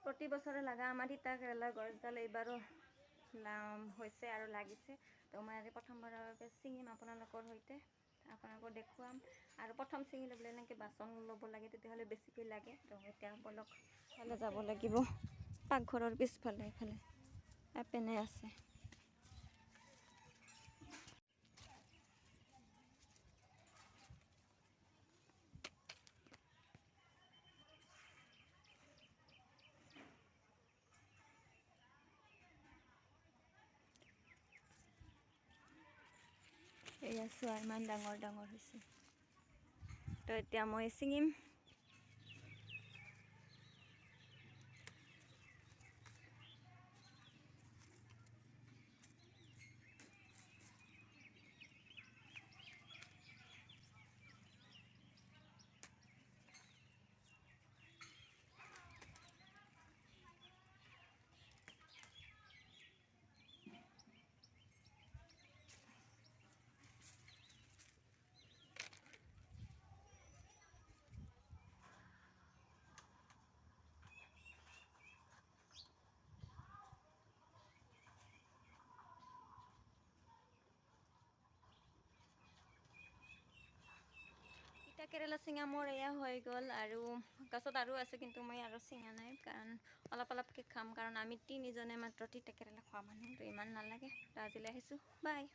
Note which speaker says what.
Speaker 1: প্ৰতি বছৰে লগা আমাৰ তিতা কেৰেলাৰ গছডাল এইবাৰো হৈছে আৰু লাগিছে। তো মই আজি প্ৰথমবাৰৰ বাবে ছিঙিম আপোনালোকৰ সৈতে, আপোনালোকক দেখুৱাম। আৰু প্ৰথম ছিঙি ল'বলৈ এনেকৈ বাচন ল'ব লাগে, তেতিয়াহ'লে বেছিকৈ লাগে। তো এতিয়া বলক ফালে যাব লাগিব, পাকঘৰৰ পিছফালে এইফালে এপেনে আছে। এয়া চোৱা ইমান ডাঙৰ ডাঙৰ হৈছে। তো এতিয়া মই ছিঙিম। তিতা কেৰেলা চিঙা মোৰ এয়া হৈ গ'ল, আৰু গছত আৰু আছে, কিন্তু মই আৰু চিঙা নাই, কাৰণ অলপ অলপকৈ খাম, কাৰণ আমি তিনিজনে মাত্ৰ তিতা কেৰেলা খোৱা মানুহ, তো ইমান নালাগে। তো আজিলৈ আহিছোঁ, বাই।